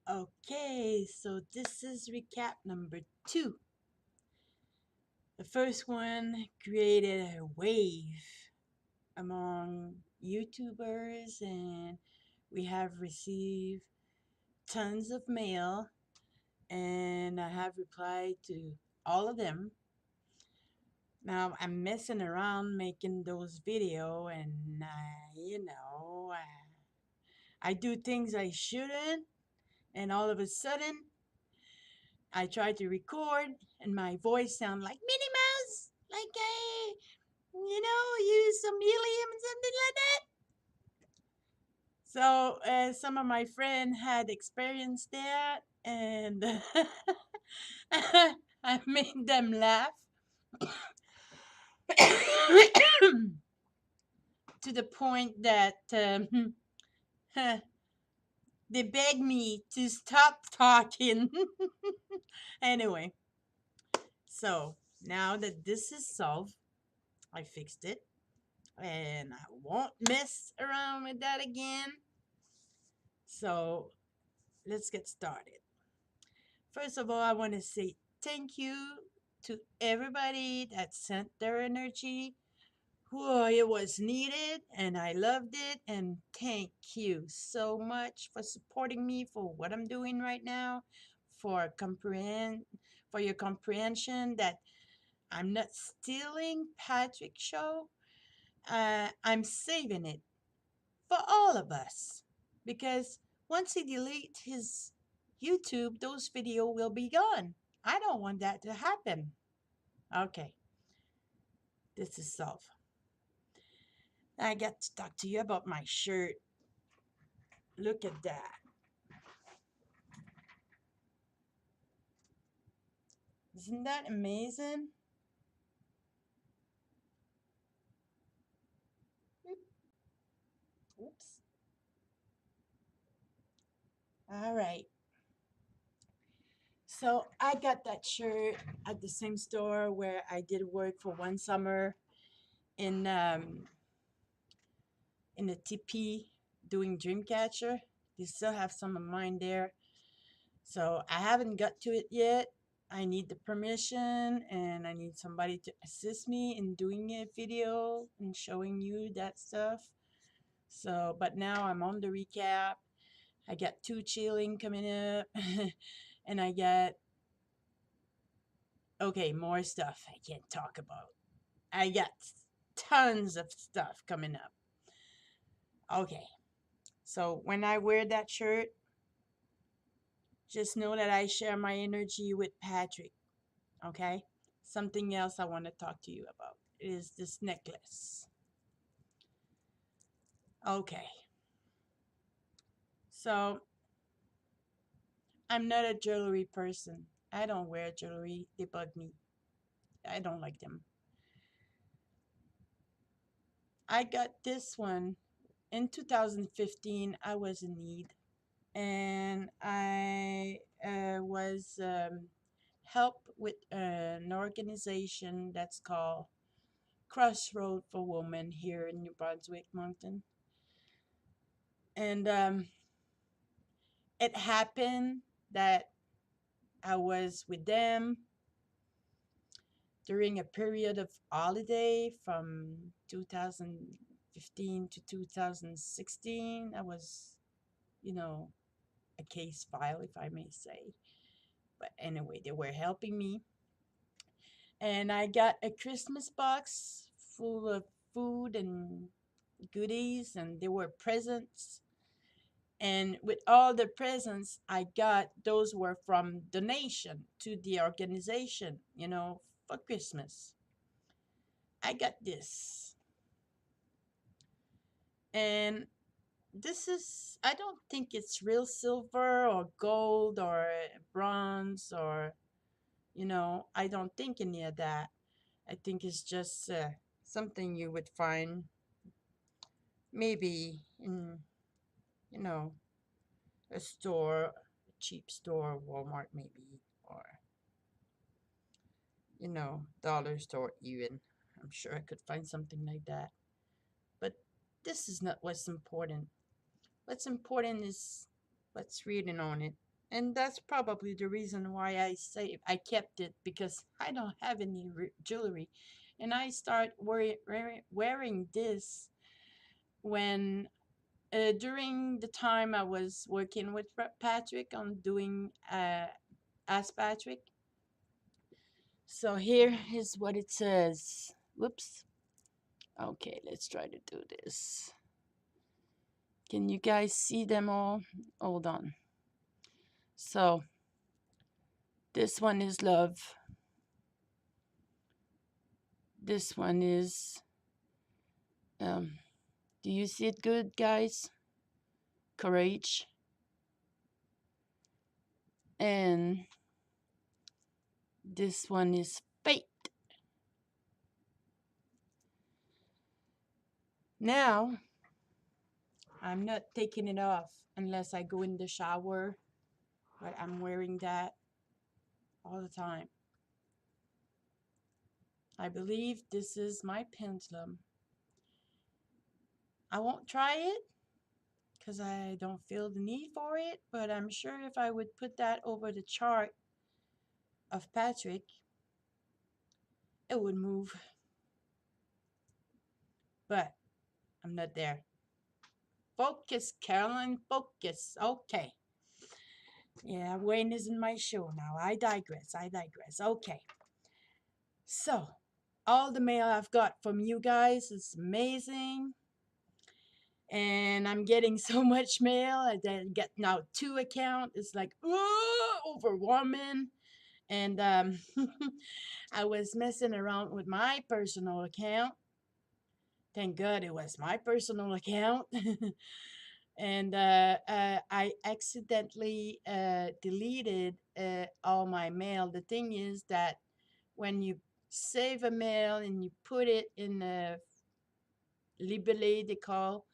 Okay, so this is recap number 2. The first one created a wave among YouTubers, and we have received tons of mail, and I have replied to all of them. Now I'm messing around making those video, and I do things I shouldn't, and all of a sudden I try to record, and my voice sound like Minnie Mouse, like I, use some helium and something like that. So some of my friends had experienced that, and I made them laugh to the point that they begged me to stop talking. Anyway, so now that this is solved, I fixed it, and I won't mess around with that again. So let's get started. First of all, I want to say thank you to everybody that sent their energy. Whoa, it was needed and I loved it. And thank you so much for supporting me for what I'm doing right now, for for your comprehension that I'm not stealing Patrick's show. I'm saving it for all of us, because once he deletes his YouTube, those video will be gone. I don't want that to happen. Okay, this is solved. I got to talk to you about my shirt. Look at that. Isn't that amazing? Oops. All right. So I got that shirt at the same store where I did work for one summer in the TP doing Dreamcatcher. They still have some of mine there. So I haven't got to it yet. I need the permission, and I need somebody to assist me in doing a video and showing you that stuff. So, but now I'm on the recap. I got 2 chilling coming up, and I got, okay, more stuff I can't talk about. I got tons of stuff coming up. Okay, so when I wear that shirt, just know that I share my energy with Patrick. Okay? Something else I want to talk to you about is this necklace. Okay. So, I'm not a jewelry person. I don't wear jewelry. They bug me. I don't like them. I got this one in 2015. I was in need, and I was helped with an organization that's called Crossroad for Women here in New Brunswick, Moncton. And it happened that I was with them during a period of holiday from 2015 to 2016. I was, you know, a case file, if I may say. But anyway, they were helping me. And I got a Christmas box full of food and goodies, and there were presents. And with all the presents I got, those were from donation to the organization, for Christmas. I got this. And this is, I don't think it's real silver or gold or bronze or, I don't think any of that. I think it's just something you would find maybe in, you know, a store, a cheap store, Walmart maybe, or, dollar store even. I'm sure I could find something like that. But this is not what's important. What's important is what's written on it. And that's probably the reason why I kept it, because I don't have any jewelry, and I start wearing this when during the time I was working with Patrick on doing Ask Patrick. So here is what it says. Whoops. Okay, let's try to do this. Can you guys see them all? Hold on. So this one is love. This one is do you see it good, guys? Courage. And this one is fate. Now, I'm not taking it off unless I go in the shower, but I'm wearing that all the time. I believe this is my pendulum. I won't try it because I don't feel the need for it, but I'm sure if I would put that over the chart of Patrick, it would move. But I'm not there. Focus, Caroline, focus. Okay. Yeah, Wayne is in my show now. I digress. Okay. So, all the mail I've got from you guys is amazing. And I'm getting so much mail. I get now 2 accounts. It's like, overwhelming. And I was messing around with my personal account. Thank God it was my personal account. And I accidentally deleted all my mail. The thing is that when you save a mail and you put it in a libellé, they call,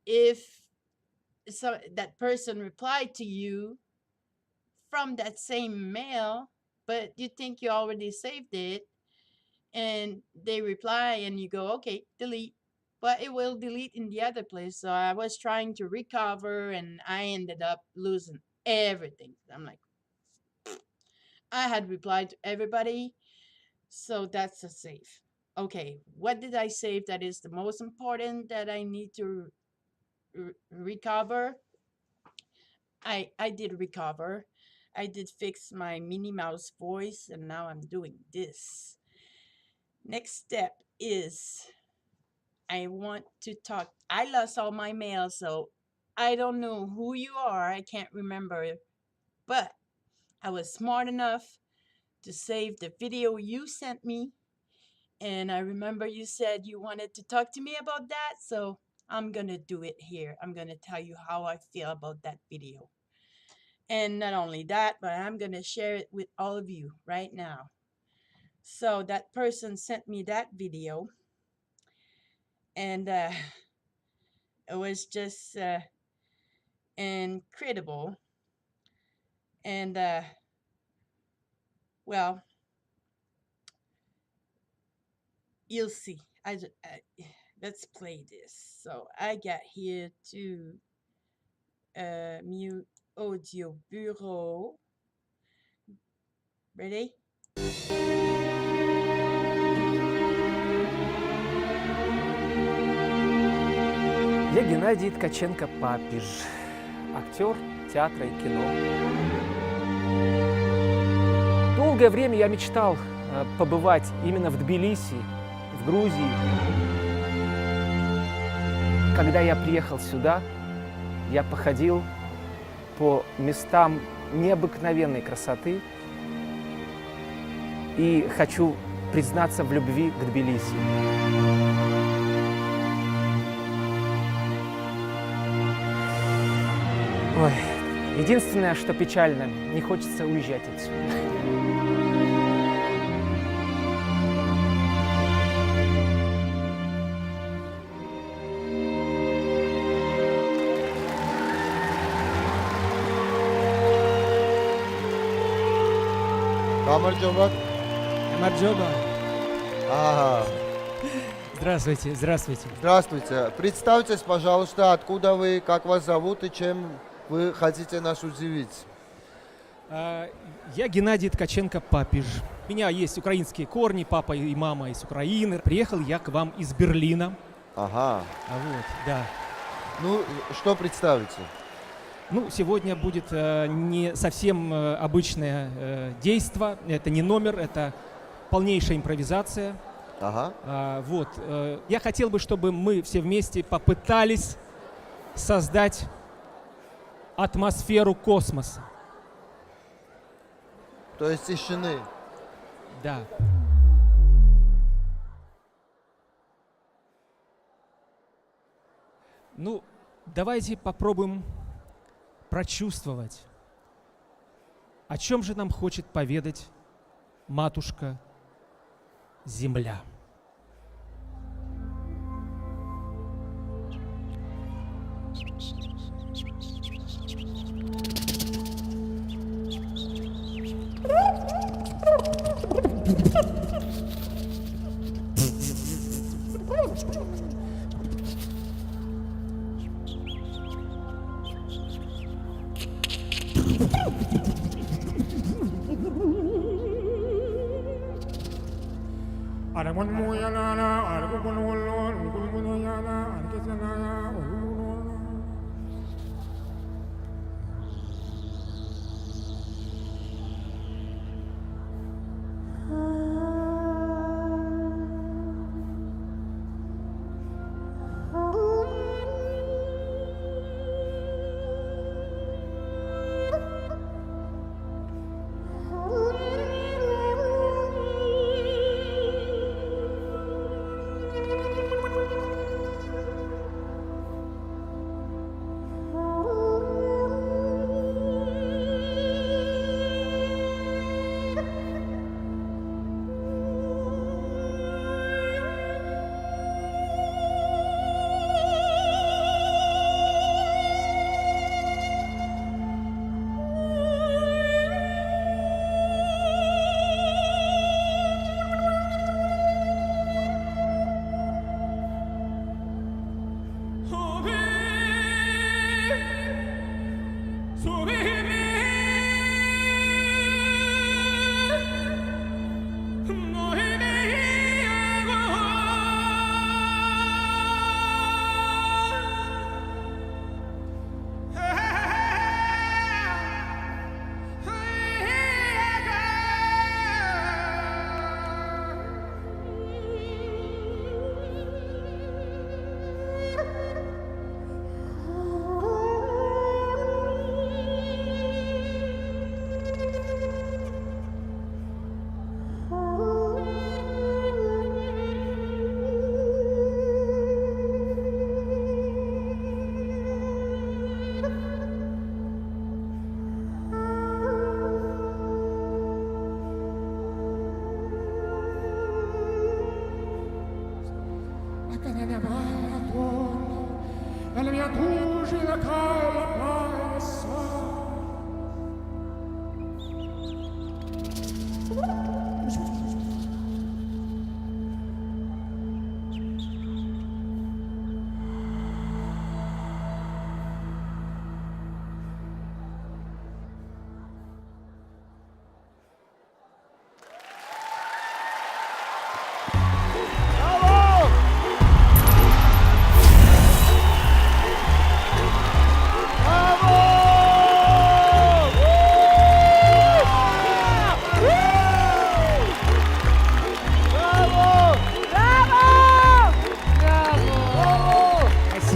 if so that person replied to you from that same mail, but you think you already saved it, and they reply and you go, okay, delete, but it will delete in the other place. So I was trying to recover and I ended up losing everything. I'm like, I had replied to everybody, so that's a save. Okay, what did I save that is the most important that I need to recover? I did recover. I did fix my Minnie Mouse voice, and now I'm doing this. Next step is I want to talk. I lost all my mail, so I don't know who you are. I can't remember, but I was smart enough to save the video you sent me. And I remember you said you wanted to talk to me about that, so I'm going to do it here. I'm going to tell you how I feel about that video. And not only that, but I'm going to share it with all of you right now. So that person sent me that video, and it was just incredible. And well, you'll see. Let's play this. So I got here to mute audio bureau. Ready? Я Геннадий Ткаченко-Папиж, актер театра и кино. Долгое время я мечтал побывать именно в Тбилиси, в Грузии. Когда я приехал сюда, я походил по местам необыкновенной красоты и хочу признаться в любви к Тбилиси. Ой, единственное, что печально, не хочется уезжать отсюда. Камарджоба. Камарджоба. Ага. Здравствуйте, здравствуйте. Здравствуйте. Представьтесь, пожалуйста, откуда вы, как вас зовут и чем Вы хотите нас удивить? Я Геннадий Ткаченко-Папиж. У меня есть украинские корни, папа и мама из Украины. Приехал я к вам из Берлина. Ага. Вот, да. Ну, что представите? Ну, сегодня будет не совсем обычное действо. Это не номер, это полнейшая импровизация. Ага. Вот. Я хотел бы, чтобы мы все вместе попытались создать атмосферу космоса. То есть тишины. Да. Ну, давайте попробуем прочувствовать, о чем же нам хочет поведать матушка Земля.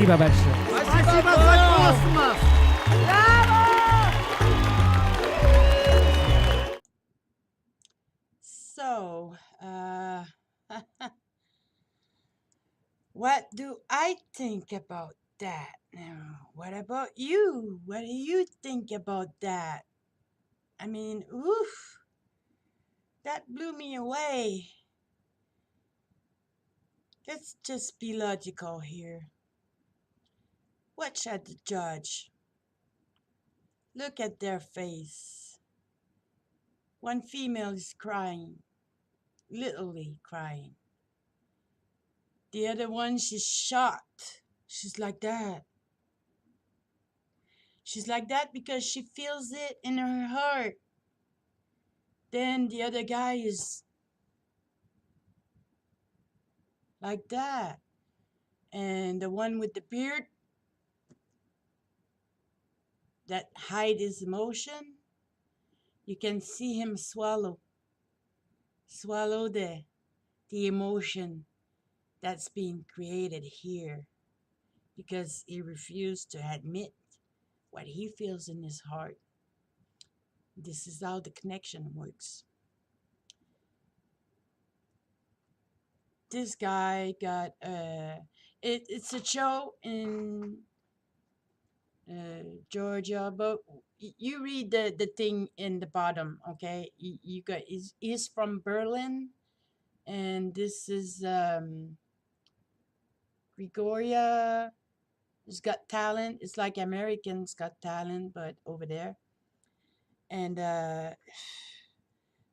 Спасибо большое. Спасибо за космос! So, what do I think about that? Now, what about you? What do you think about that? I mean, oof, that blew me away. Let's just be logical here. Watch at the judge. Look at their face. One female is crying, literally crying. The other one, she's shocked. She's like that. She's like that because she feels it in her heart. Then the other guy is like that. And the one with the beard that hide his emotion, you can see him swallow the emotion that's being created here because he refused to admit what he feels in his heart. This is how the connection works. This guy got it's a show in Georgia, but you read the thing in the bottom, okay? You got is from Berlin, and this is Gregoria. Has got talent. It's like Americans got talent, but over there. And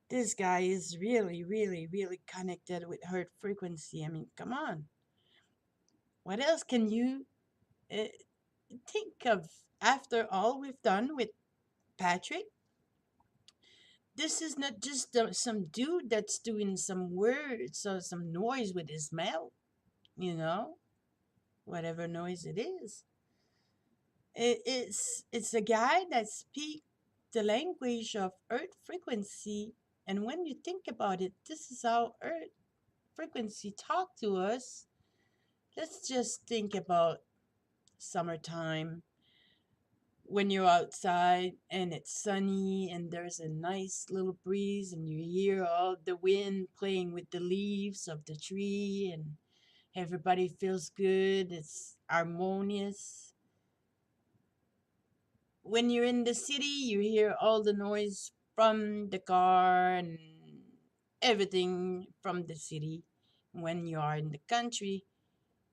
this guy is really, really, really connected with Earth frequency. I mean, come on. What else can you uh, think of after all we've done with Patrick? This is not just some dude that's doing some words or some noise with his mouth, you know, whatever noise it is. It's a guy that speaks the language of Earth frequency, and when you think about it, this is how Earth frequency talk to us. Let's just think about summertime when you're outside and it's sunny and there's a nice little breeze and you hear all the wind playing with the leaves of the tree and everybody feels good, it's harmonious. When you're in the city, you hear all the noise from the car and everything from the city. When you are in the country,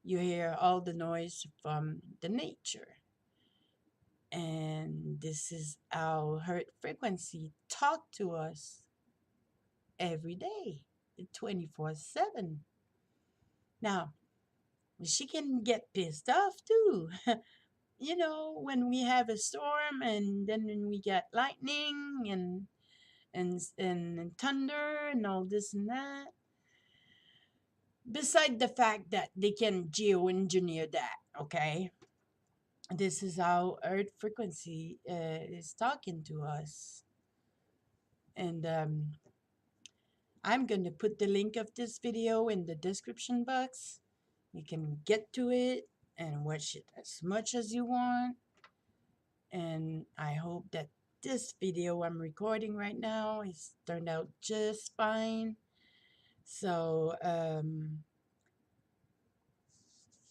you hear all the noise from the nature. And this is how her frequency talk to us every day, 24/7. Now, she can get pissed off too. When we have a storm and then when we get lightning and thunder and all this and that. Beside the fact that they can geoengineer that, okay? This is how Earth frequency is talking to us. And I'm going to put the link of this video in the description box. You can get to it and watch it as much as you want. And I hope that this video I'm recording right now is turned out just fine. So,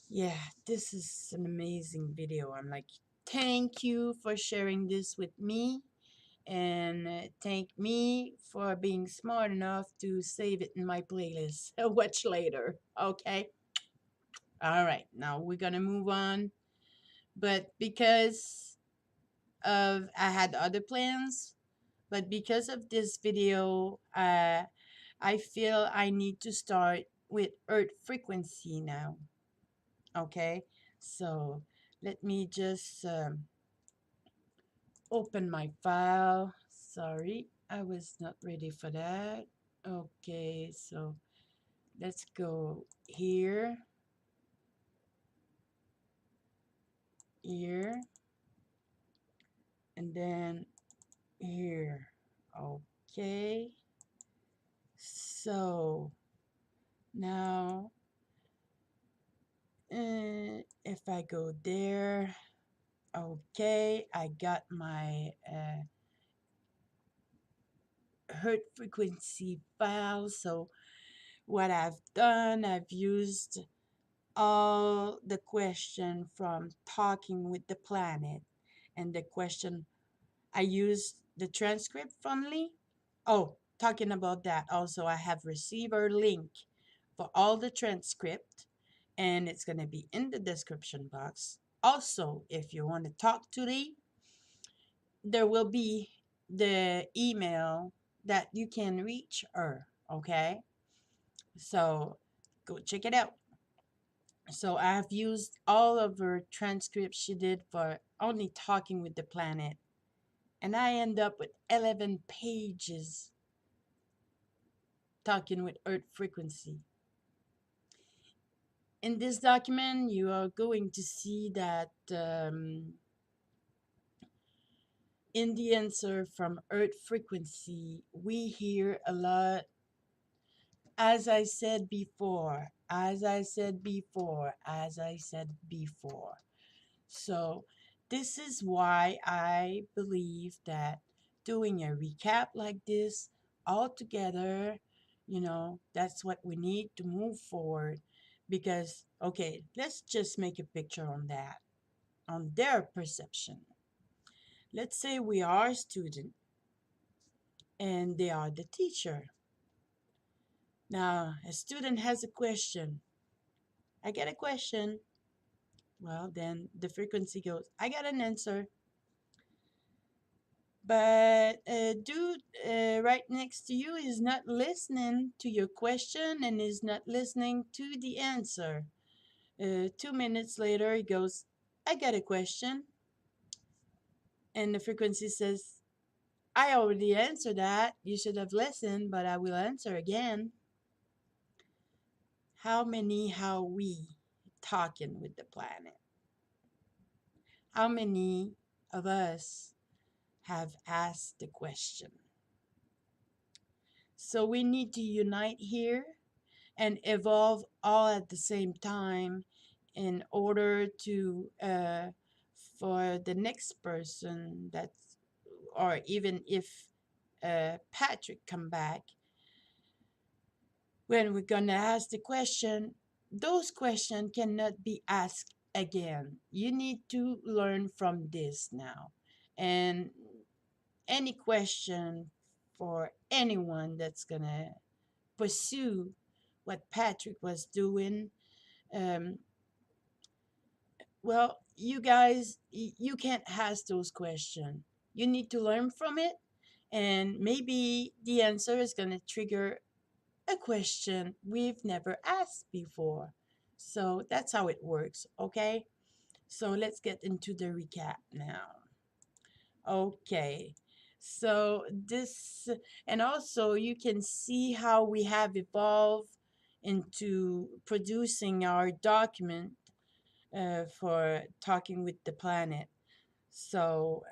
yeah, this is an amazing video. I'm like, thank you for sharing this with me. And thank me for being smart enough to save it in my playlist. Watch later. Okay. All right. Now we're going to move on. But because of I had other plans, but because of this video, I feel I need to start with Earth frequency now. Okay. So let me just open my file. Sorry, I was not ready for that. Okay, so let's go here, here, and then here. Okay, so now if I go there, okay, I got my Hertz frequency file. So what I've done, I've used all the question from Talking with the Planet, and the question I used the transcript from Lee. Oh, talking about that, also I have received a link for all the transcript, and it's going to be in the description box. Also, if you want to talk to Lee, there will be the email that you can reach her. Okay, so go check it out. So I have used all of her transcripts she did for only talking with the planet. And I end up with 11 pages talking with Earth frequency. In this document, you are going to see that in the answer from Earth frequency, we hear a lot, as I said before, as I said before, as I said before. So, this is why I believe that doing a recap like this all together, that's what we need to move forward. Because, okay, let's just make a picture on that, on their perception. Let's say we are a student and they are the teacher. Now, a student has a question. I get a question. Well, then the frequency goes, I got an answer. But dude right next to you is not listening to your question and is not listening to the answer. 2 minutes later, he goes, I got a question. And the frequency says, I already answered that. You should have listened, but I will answer again. How we talking with the planet? How many of us have asked the question? So we need to unite here and evolve all at the same time in order to for the next person that's, or even if Patrick come back, when we're gonna ask the question, those questions cannot be asked again. You need to learn from this now. And any question for anyone that's gonna pursue what Patrick was doing, um, well, you guys, you can't ask those questions. You need to learn from it, and maybe the answer is going to trigger a question we've never asked before. So that's how it works, okay? So let's get into the recap now. Okay. So this, and also you can see how we have evolved into producing our document for talking with the planet. So,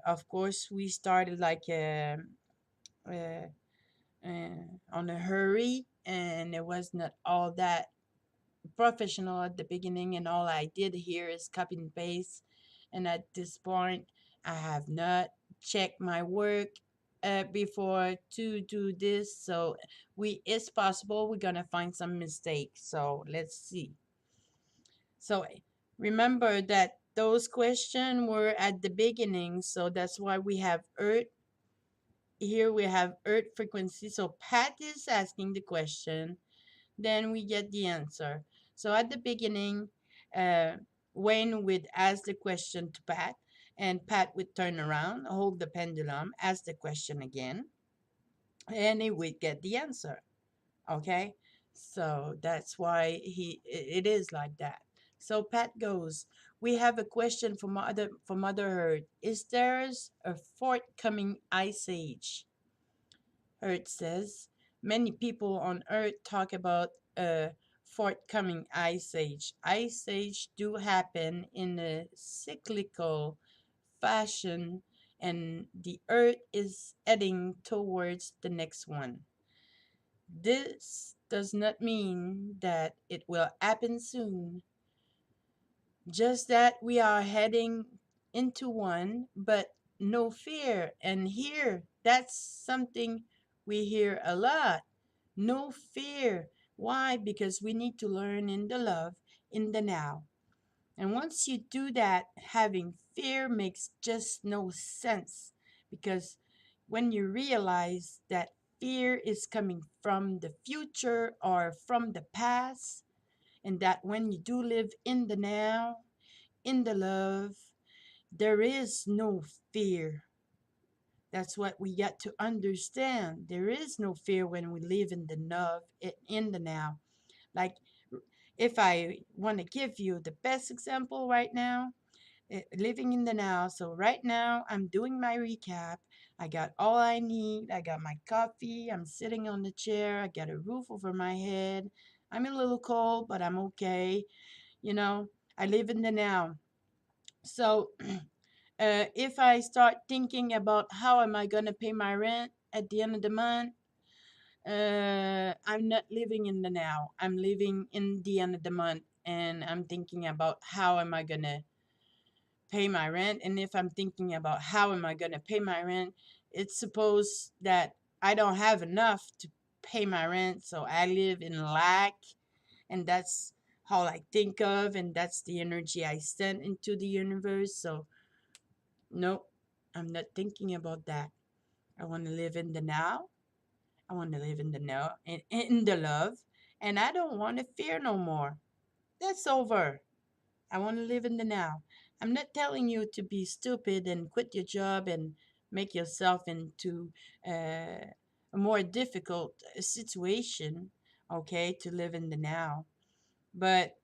of course, we started like uh, on a hurry, and it was not all that professional at the beginning. And all I did here is copy and paste. And at this point, I have not checked my work before to do this. So, it's possible we're gonna find some mistakes. So, let's see. So remember that those questions were at the beginning, so that's why we have Earth. Here we have Earth frequency. So Pat is asking the question, then we get the answer. So at the beginning, uh, Wayne would ask the question to Pat, and Pat would turn around, hold the pendulum, ask the question again, and he would get the answer. Okay, so that's why it is like that. So Pat goes, we have a question from Mother Earth. Is there a forthcoming ice age? Earth says, many people on Earth talk about a forthcoming ice age. Ice age do happen in a cyclical fashion, and the Earth is heading towards the next one. This does not mean that it will happen soon, just that we are heading into one, but no fear. And here, that's something we hear a lot. No fear. Why? Because we need to learn in the love, in the now. And once you do that, having fear makes just no sense, because when you realize that fear is coming from the future or from the past, and that when you do live in the now, in the love, there is no fear. That's what we got to understand. There is no fear when we live in the love, in the now. Like if I want to give you the best example right now, living in the now. So right now, I'm doing my recap. I got all I need. I got my coffee. I'm sitting on the chair. I got a roof over my head. I'm a little cold, but I'm okay. You know, I live in the now. So if I start thinking about how am I going to pay my rent at the end of the month, I'm not living in the now. I'm living in the end of the month, and I'm thinking about how am I going to pay my rent. And if I'm thinking about how am I going to pay my rent, it's supposed that I don't have enough to pay my rent, so I live in lack, and that's all I think of, and that's the energy I send into the universe. So nope, I'm not thinking about that. I want to live in the now. I want to live in the now, in the love, and I don't want to fear no more. That's over. I want to live in the now. I'm not telling you to be stupid and quit your job and make yourself into a more difficult situation, okay, to live in the now. But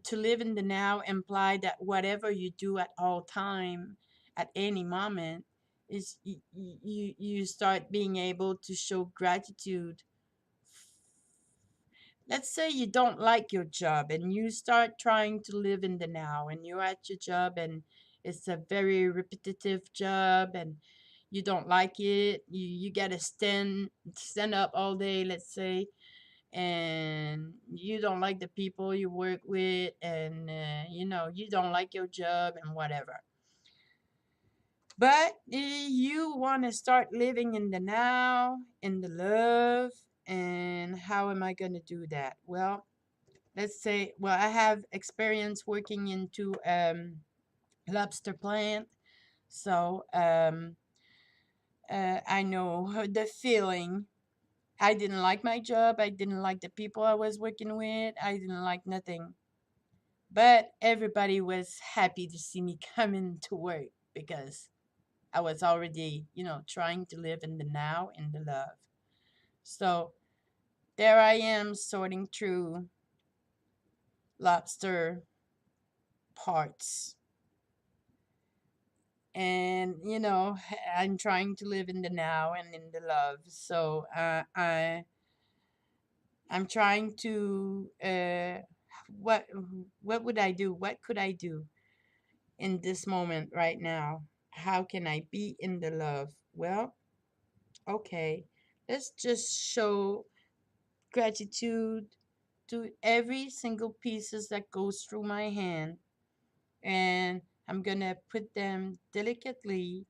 to live in the now imply that whatever you do at all time, at any moment, is you start being able to show gratitude. Let's say you don't like your job and you start trying to live in the now, and you're at your job and it's a very repetitive job and you don't like it. You gotta stand up all day, let's say, and you don't like the people you work with, and you don't like your job and whatever. But you want to start living in the now, in the love. And how am I going to do that? Well, let's say, well, I have experience working into lobster plant. So I know the feeling. I didn't like my job. I didn't like the people I was working with. I didn't like nothing. But everybody was happy to see me coming to work because I was already, trying to live in the now, in the love. So there I am sorting through lobster parts. And, I'm trying to live in the now and in the love. So I'm trying to, what, what would I do? What could I do in this moment right now? How can I be in the love? Well, okay, let's just show gratitude to every single pieces that goes through my hand, and I'm gonna put them delicately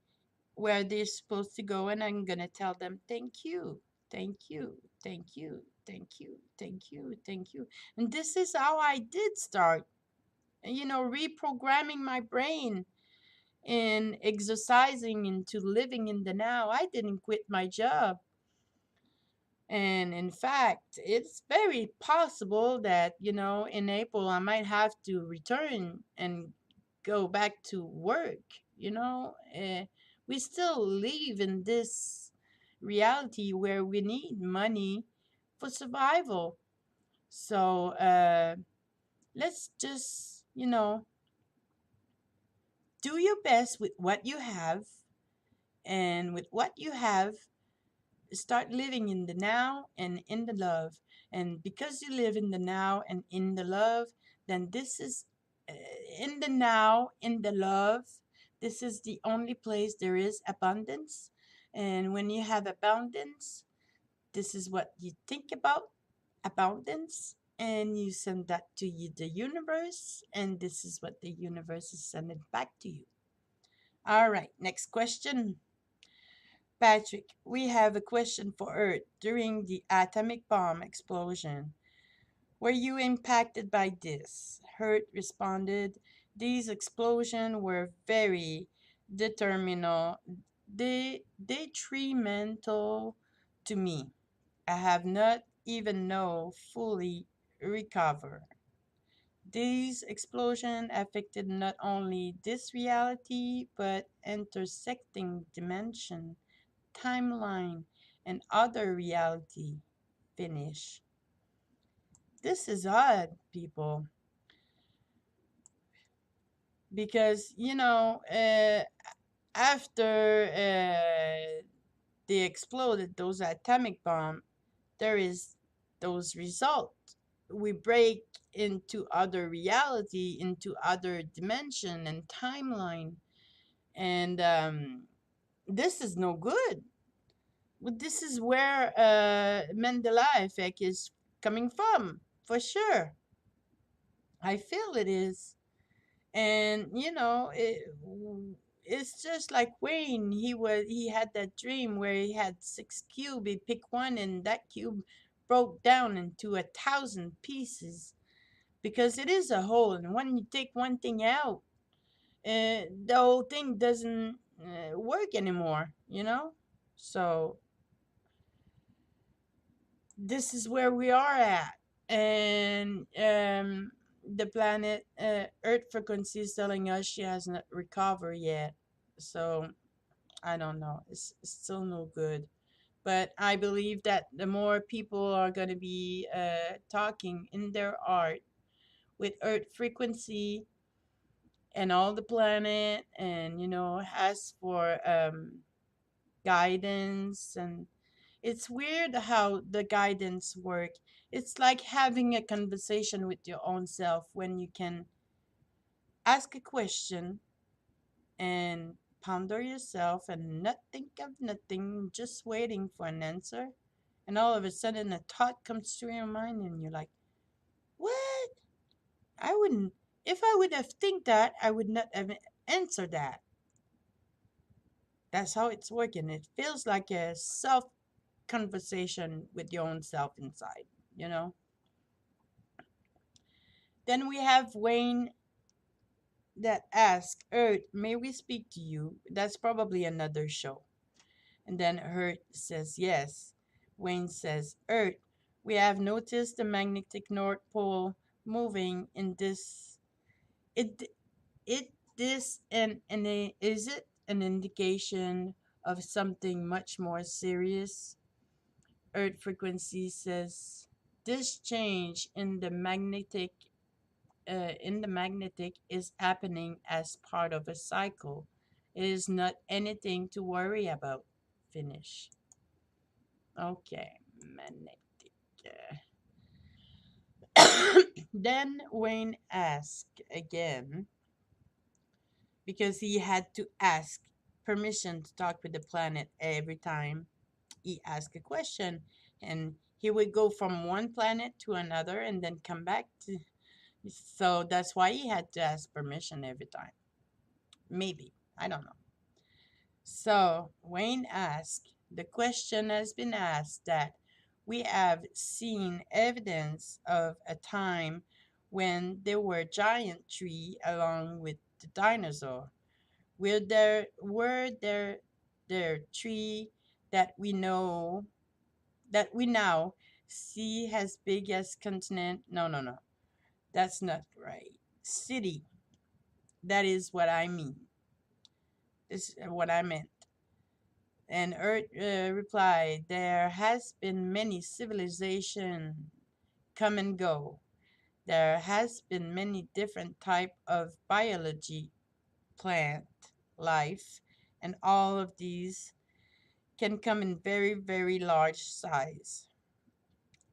where they're supposed to go, and I'm gonna tell them thank you, thank you, thank you, thank you, thank you, thank you. And this is how I did start, reprogramming my brain and exercising into living in the now. I didn't quit my job. And in fact, it's very possible that, in April, I might have to return and go back to work. We still live in this reality where we need money for survival. So let's just, do your best with what you have. And with what you have, start living in the now and in the love. And because you live in the now and in the love, then this is uh, in the now, in the love, this is the only place there is abundance. And when you have abundance, this is what you think about abundance, and you send that to the universe, and this is what the universe is sending back to you. All right, next question. Patrick, we have a question for Earth. During the atomic bomb explosion, were you impacted by this? Earth responded, these explosions were very determinal, detrimental to me. I have not even know fully recover. These explosions affected not only this reality, but intersecting dimension, timeline, and other reality. Finish. This is odd, people, because after they exploded those atomic bomb, there is those results. We break into other reality, into other dimension and timeline, and this is no good. Well, this is where Mandela effect is coming from, for sure. I feel it is. And it's just like Wayne. He had that dream where he had six cube. He picked one, and that cube broke down into 1,000 pieces because it is a whole. And when you take one thing out, the whole thing doesn't work anymore. So this is where we are at. And the planet Earth frequency is telling us she hasn't recovered yet. So I don't know. It's still no good. But I believe that the more people are going to be talking in their art with Earth frequency and all the planet, and ask for guidance. And it's weird how the guidance work. It's like having a conversation with your own self when you can ask a question and ponder yourself and not think of nothing, just waiting for an answer. And all of a sudden a thought comes to your mind and you're like, what? I wouldn't, if I would have think that, I would not have answered that. That's how it's working. It feels like a self conversation with your own self inside, you know? Then we have Wayne that asks, Earth, may we speak to you? That's probably another show. And then Earth says, yes. Wayne says, Earth, we have noticed the magnetic North Pole moving in this. It, it, this, and is it an indication of something much more serious? Earth frequency says, this change in the magnetic is happening as part of a cycle. It is not anything to worry about. Finish. Okay, magnetic. Then Wayne asked again because he had to ask permission to talk with the planet every time he asked a question. And he would go from one planet to another and then come back to. So that's why he had to ask permission every time. Maybe. I don't know. So Wayne asked, the question has been asked that we have seen evidence of a time when there were giant tree along with the dinosaur. Were there tree that we now see as big as continent? No, no, no. That's not right. City. That is what I mean. This is what I meant. And Earth replied, there has been many civilization come and go. There has been many different type of biology, plant, life, and all of these can come in very, very large size.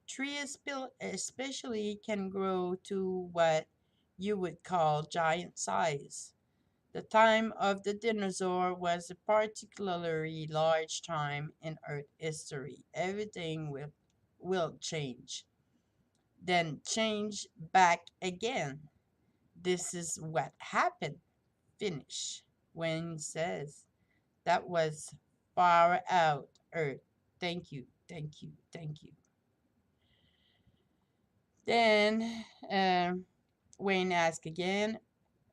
Trees especially can grow to what you would call giant size. The time of the dinosaur was a particularly large time in Earth history. Everything will change, then change back again. This is what happened. Finish. Wayne says, that was far out, Earth. Thank you, thank you, thank you. Then Wayne asked again,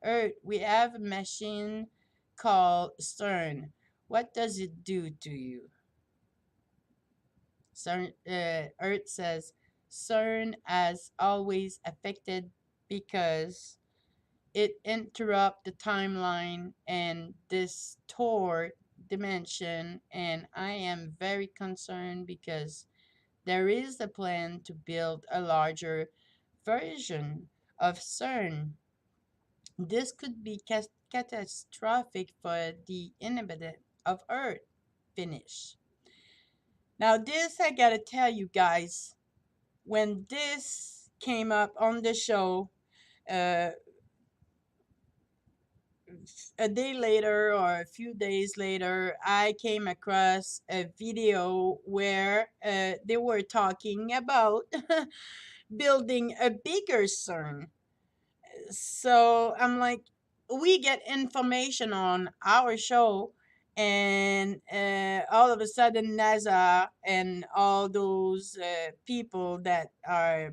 Earth, we have a machine called CERN. What does it do to you? Earth says, CERN has always affected because it interrupt the timeline and distort dimension, and I am very concerned because there is a plan to build a larger version of CERN. This could be catastrophic for the inhabitant of Earth. Finish. Now, this I gotta tell you guys, when this came up on the show, uh, a day later or a few days later, I came across a video where they were talking about building a bigger CERN. So I'm like, we get information on our show, and all of a sudden, NASA and all those people that are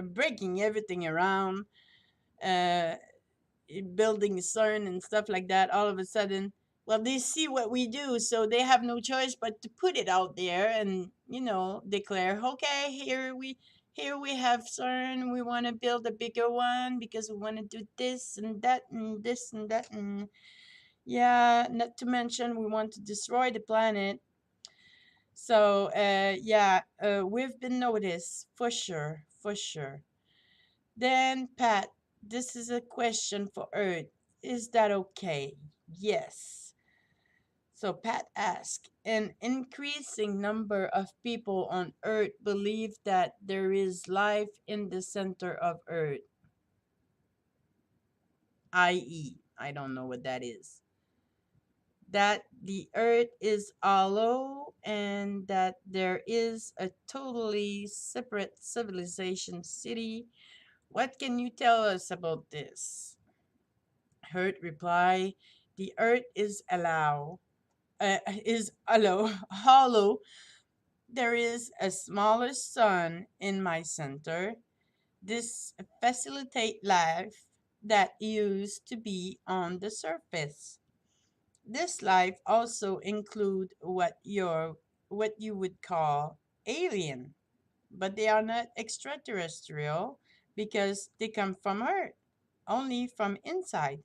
breaking everything around, uh, building CERN and stuff like that, all of a sudden, well, they see what we do, so they have no choice but to put it out there and, declare, okay, here we have CERN. We want to build a bigger one because we want to do this and that and this and that, and yeah, not to mention we want to destroy the planet. So yeah, we've been noticed for sure, for sure. Then, Pat, this is a question for Earth. Is that okay? Yes. So, Pat asks, an increasing number of people on Earth believe that there is life in the center of Earth, i.e., I don't know what that is. That the Earth is hollow and that there is a totally separate civilization city. What can you tell us about this? Hurt reply, the earth is allow hollow. There is a smaller sun in my center. This facilitate life that used to be on the surface. This life also include what you would call alien, but they are not extraterrestrial because they come from Earth, only from inside.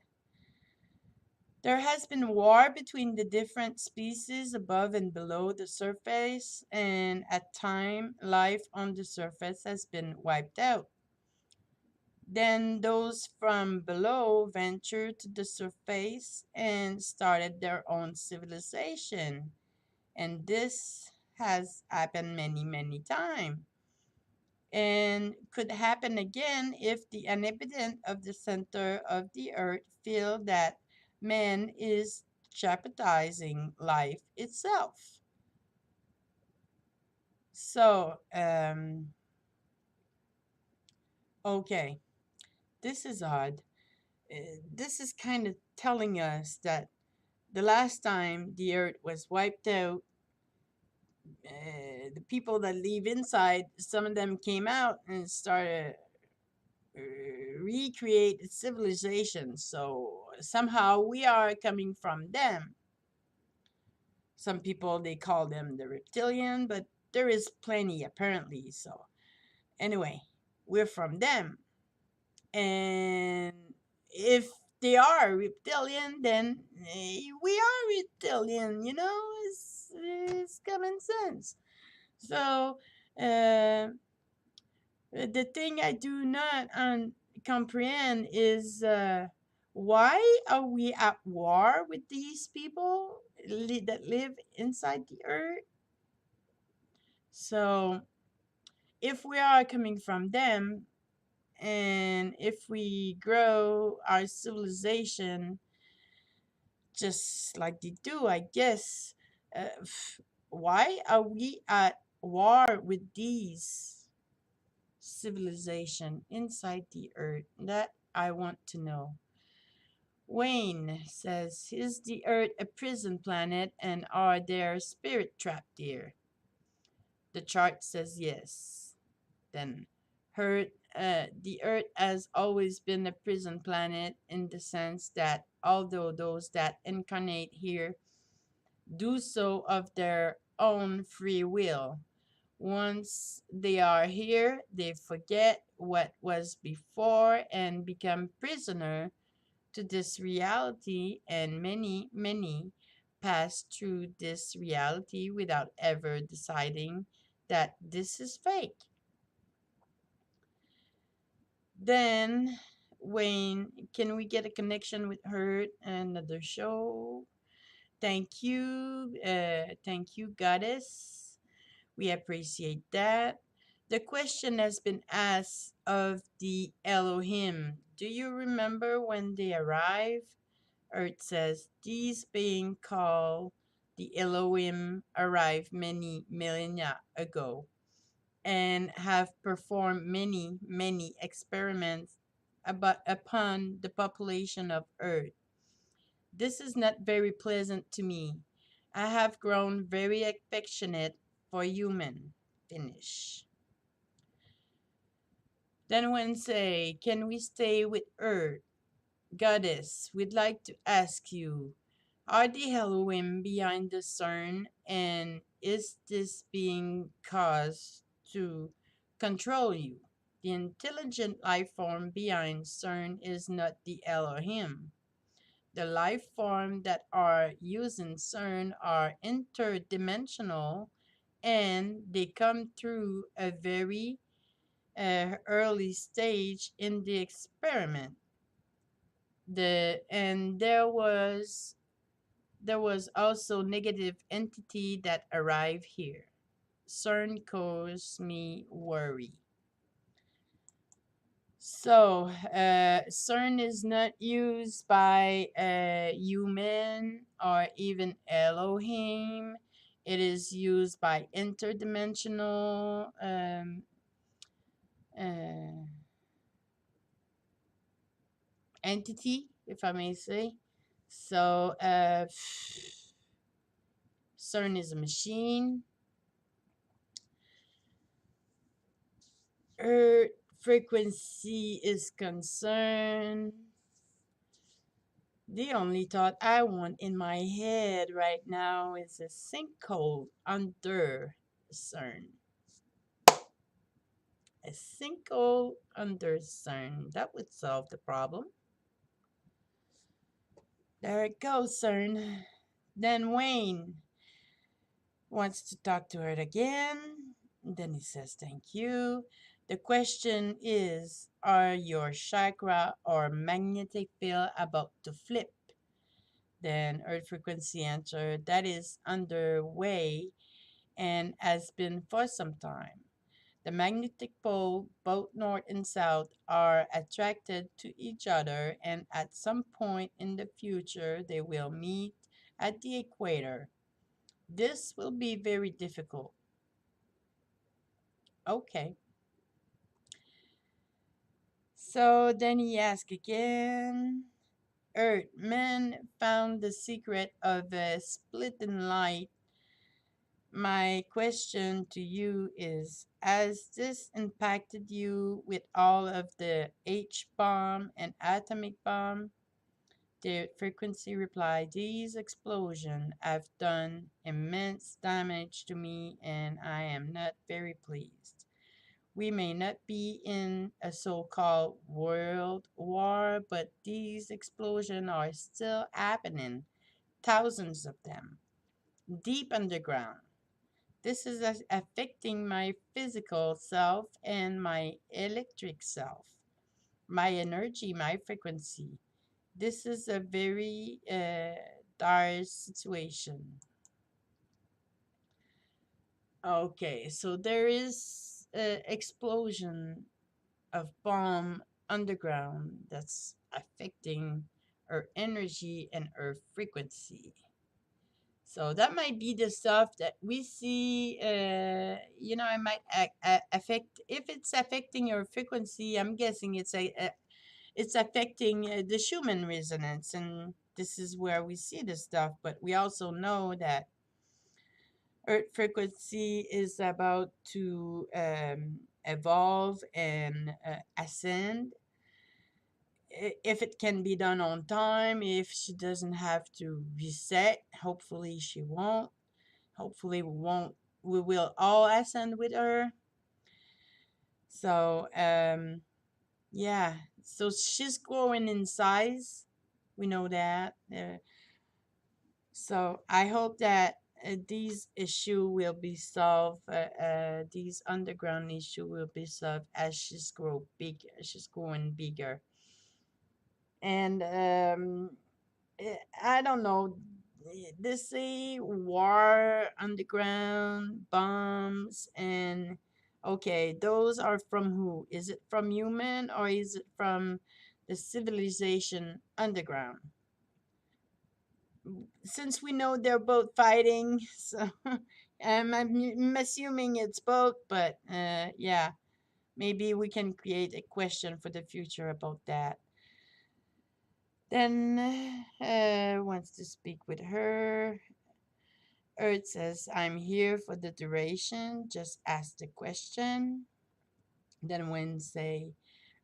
There has been war between the different species above and below the surface, and at time life on the surface has been wiped out. Then those from below ventured to the surface and started their own civilization. And this has happened many, many times and could happen again if the inhabitant of the center of the earth feel that man is jeopardizing life itself. So, okay, this is odd. This is kind of telling us that the last time the earth was wiped out, the people that live inside, some of them came out and started recreate civilization. So somehow we are coming from them. Some people they call them the reptilian, but there is plenty apparently. So anyway, we're from them. And if they are reptilian, then we are reptilian, it's common sense. So the thing I do not comprehend is why are we at war with these people that live inside the earth? So, if we are coming from them, and if we grow our civilization just like they do, I guess, why are we at war with these civilization inside the earth? That I want to know. Wayne says, is the earth a prison planet and are there spirit trapped here? The chart says yes. Then the earth has always been a prison planet in the sense that although those that incarnate here do so of their own free will, once they are here, they forget what was before and become prisoner to this reality, and many, many pass through this reality without ever deciding that this is fake. Then, Wayne, can we get a connection with her? Another show. Thank you, goddess. We appreciate that. The question has been asked of the Elohim. Do you remember when they arrived? Earth says, these being called the Elohim arrived many millennia ago and have performed many, many experiments upon the population of Earth. This is not very pleasant to me. I have grown very affectionate for human. Finish. Then when say, can we stay with Earth? Goddess, we'd like to ask you, are the Elohim behind the CERN, and is this being caused to control you? The intelligent life form behind CERN is not the Elohim. The life form that are using CERN are interdimensional, and they come through a very early stage in the experiment. There was also negative entity that arrived here. CERN caused me worry. So, CERN is not used by a human or even Elohim. It is used by interdimensional uh, entity, if I may say. So, CERN is a machine. Earth frequency is concerned. The only thought I want in my head right now is a sinkhole under CERN. A sinkhole under CERN. That would solve the problem. There it goes, CERN. Then Wayne wants to talk to her again. Then he says, thank you. The question is, are your chakra or magnetic field about to flip? Then Earth Frequency answered, that is underway and has been for some time. The magnetic pole, both north and south, are attracted to each other, and at some point in the future, they will meet at the equator. This will be very difficult. Okay. So then he asked again. Earth, men found the secret of a splitting light. My question to you is, has this impacted you with all of the H bomb and atomic bomb? The frequency replied, these explosions have done immense damage to me and I am not very pleased. We may not be in a so-called world war, but these explosions are still happening, thousands of them, deep underground. This is affecting my physical self and my electric self, my energy, my frequency. This is a very dire situation. Okay, so there is an explosion of bomb underground that's affecting our energy and our frequency. So that might be the stuff that we see. It might affect. If it's affecting your frequency, I'm guessing it's affecting the Schumann resonance, and this is where we see the stuff. But we also know that Earth frequency is about to evolve and ascend. If it can be done on time, if she doesn't have to reset, hopefully she won't. Hopefully we won't. We will all ascend with her. So yeah. So she's growing in size. We know that. So I hope that these issue will be solved. These underground issue will be solved as she's grow big. She's growing bigger, and I don't know. They say war, underground bombs, and okay, those are from who? Is it from human or is it from the civilization underground? Since we know they're both fighting, so I'm assuming it's both, but yeah, maybe we can create a question for the future about that. Then wants to speak with her. Earth says, I'm here for the duration, just ask the question. Then Wednesday,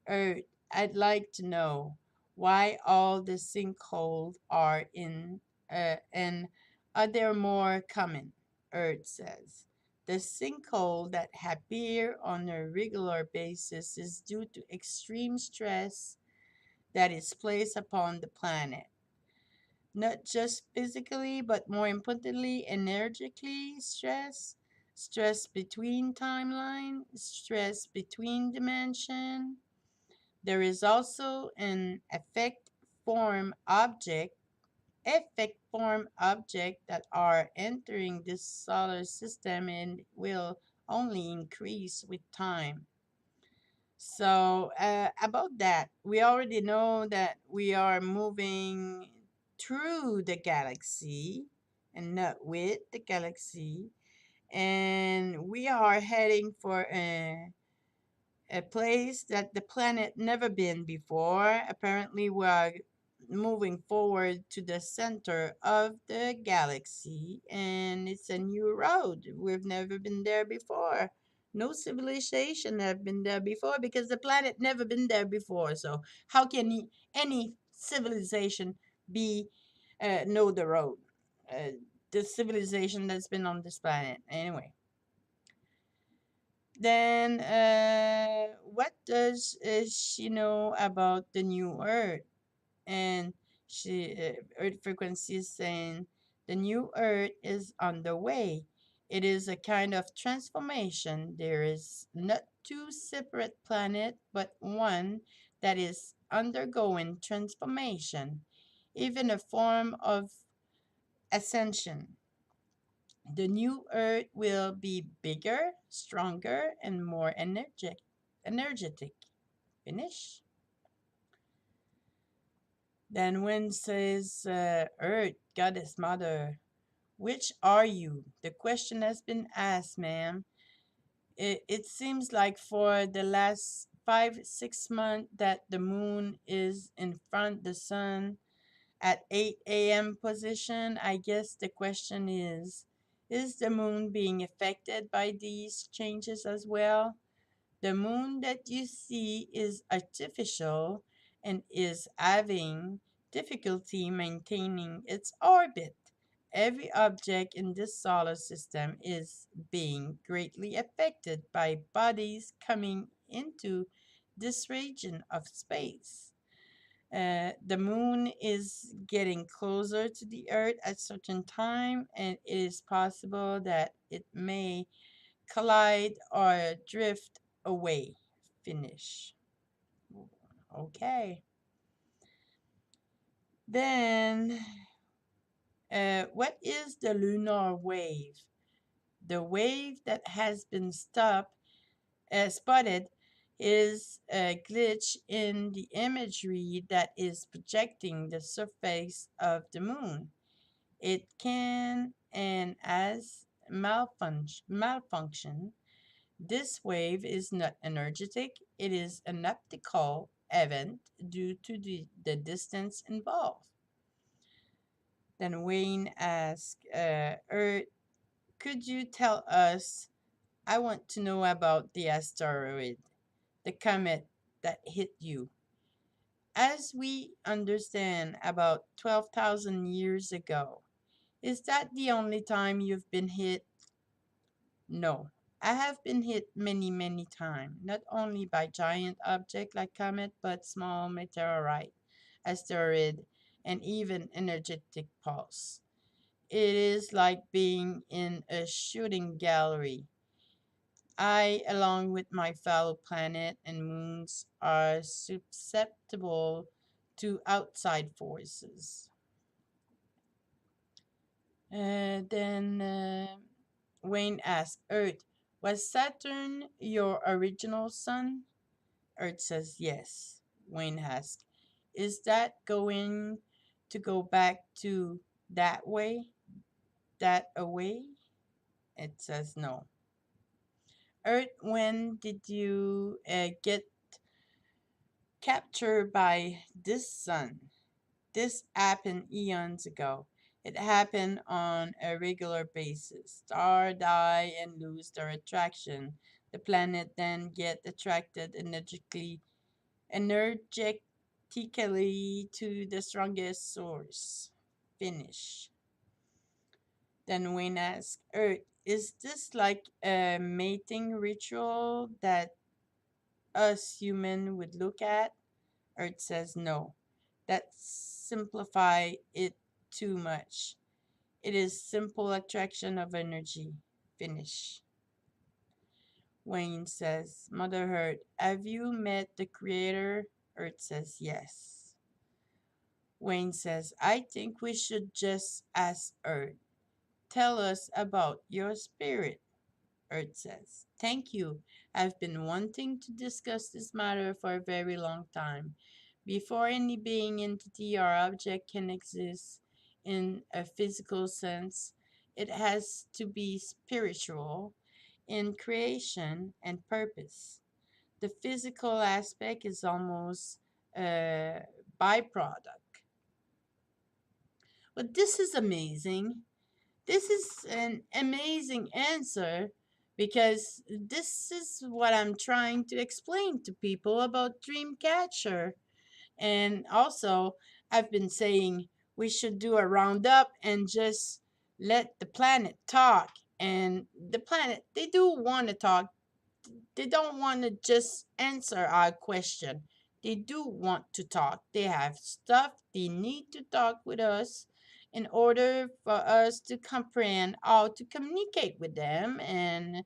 Earth, I'd like to know why all the sinkholes are in, and are there more coming? Earth says, the sinkhole that appear on a regular basis is due to extreme stress that is placed upon the planet, not just physically, but more importantly, energetically stress, stress between timeline, stress between dimension. There is also an effect form object that are entering this solar system and will only increase with time. So, about that, we already know that we are moving through the galaxy and not with the galaxy, and we are heading for a place that the planet never been before. Apparently, we are moving forward to the center of the galaxy, and it's a new road. We've never been there before. No civilization have been there before because the planet never been there before. So how can any civilization be know the road? The civilization that's been on this planet anyway. Then, what does she know about the new Earth? And Earth frequency is saying the new Earth is on the way. It is a kind of transformation. There is not two separate planets, but one that is undergoing transformation, even a form of ascension. The new Earth will be bigger, stronger, and more energetic. Finish. Then Wind says, Earth, Goddess Mother, which are you? The question has been asked, ma'am. It seems like for the last 5, 6 months that the moon is in front the sun at 8 a.m. position. I guess the question is the moon being affected by these changes as well? The moon that you see is artificial and is having difficulty maintaining its orbit. Every object in this solar system is being greatly affected by bodies coming into this region of space. The moon is getting closer to the earth at certain time, and it is possible that it may collide or drift away. Finish. Okay. Then, what is the lunar wave? The wave that has been spotted is a glitch in the imagery that is projecting the surface of the moon. It can and as malfunction. This wave is not energetic, it is an optical event due to the distance involved. Then Wayne asked, Earth, could you tell us? I want to know about the asteroid, the comet that hit you. As we understand, about 12,000 years ago. Is that the only time you've been hit? No. I have been hit many, many times, not only by giant objects like comet, but small meteorite, asteroid, and even energetic pulse. It is like being in a shooting gallery. I, along with my fellow planet and moons, are susceptible to outside forces. Then Wayne asked Earth, was Saturn your original sun? Earth says yes. Wayne asks, is that going to go back to that way? That away? It says no. Earth, when did you get captured by this sun? This happened eons ago. It happened on a regular basis. Stars die and lose their attraction. The planet then get attracted energetically to the strongest source. Finish. Then Wayne asks, Earth, is this like a mating ritual that us human would look at? Earth says no. That simplify it too much. It is simple attraction of energy. Finish. Wayne says, Mother Earth, have you met the creator? Earth says yes. Wayne says, I think we should just ask Earth. Tell us about your spirit. Earth says, thank you. I've been wanting to discuss this matter for a very long time. Before any being, entity, or object can exist in a physical sense, it has to be spiritual in creation and purpose. The physical aspect is almost a byproduct. But this is amazing. This is an amazing answer because this is what I'm trying to explain to people about Dreamcatcher. And also, I've been saying we should do a roundup and just let the planet talk. And the planet, they do want to talk. They don't want to just answer our question. They do want to talk. They have stuff they need to talk with us in order for us to comprehend how to communicate with them. And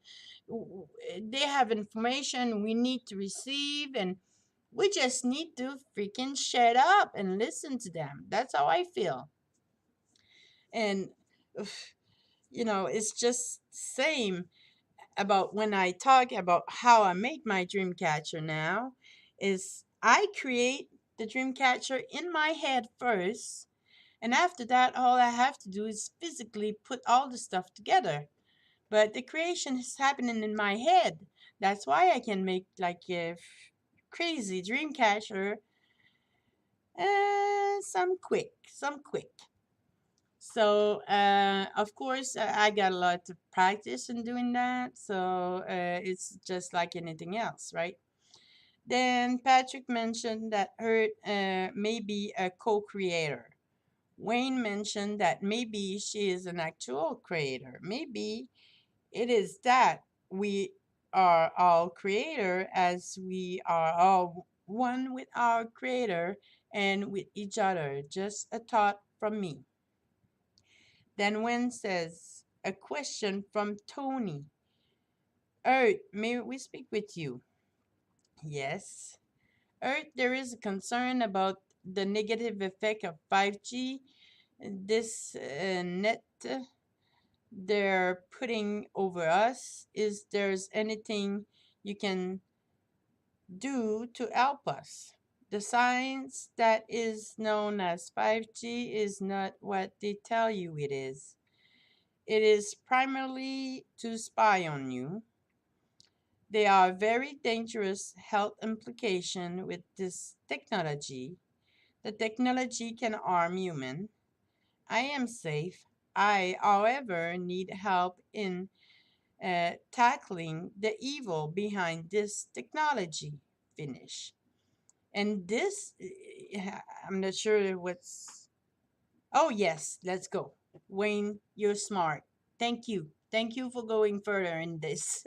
they have information we need to receive, and we just need to freaking shut up and listen to them. That's how I feel. And it's just same about when I talk about how I make my dream catcher now is I create the dream catcher in my head first, and after that all I have to do is physically put all the stuff together. But the creation is happening in my head. That's why I can make like a crazy dream catcher some quick. So, of course, I got a lot of practice in doing that. So, it's just like anything else, right? Then Patrick mentioned that Hurt may be a co creator. Wayne mentioned that maybe she is an actual creator. Maybe it is that we are all creator as we are all one with our creator and with each other. Just a thought from me. Then Wen says, a question from Tony. Earth, may we speak with you? Yes. Earth, there is a concern about the negative effect of 5G. This net they're putting over us. Is there's anything you can do to help us? The science that is known as 5G is not what they tell you it is. It is primarily to spy on you. There are very dangerous health implications with this technology. The technology can harm humans. I am safe. I, however, need help in tackling the evil behind this technology. Finish. And this, I'm not sure what's. Oh, yes, let's go. Wayne, you're smart. Thank you. Thank you for going further in this.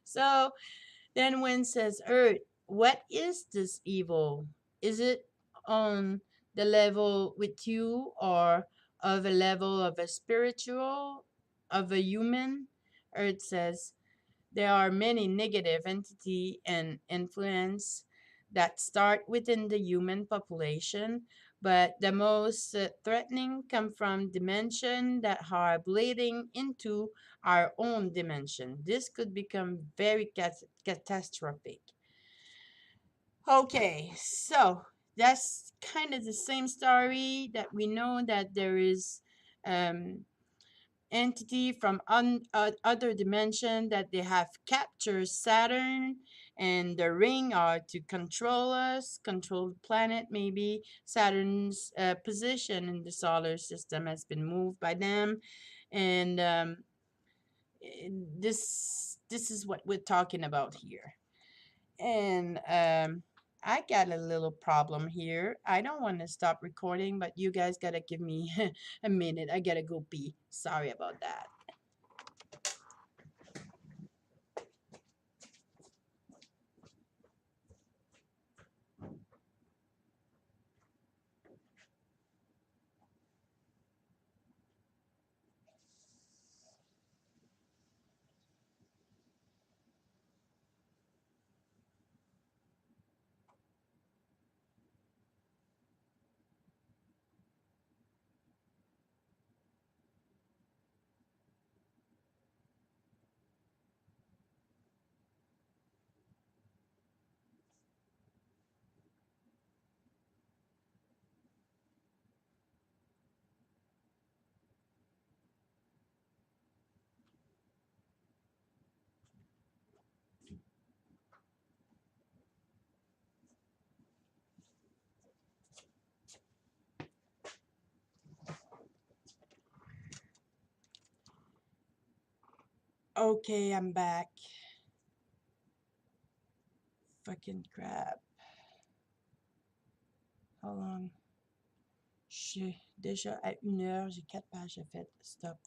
So then Wayne says, Earth, what is this evil? Is it on the level with you or of a level of a spiritual, of a human. Earth says there are many negative entity and influence that start within the human population, but the most threatening come from dimension that are bleeding into our own dimension. This could become very catastrophic. Okay, so that's kind of the same story that we know that there is um, entity from other dimension that they have captured Saturn and the ring are to control us, control the planet. Maybe Saturn's position in the solar system has been moved by them, and this is what we're talking about here. And I got a little problem here. I don't want to stop recording, but you guys gotta give me a minute. I gotta go pee. Sorry about that. Okay, I'm back. Fucking crap. How long? J'ai déjà à 1 heure, j'ai 4 pages à faire. Stop.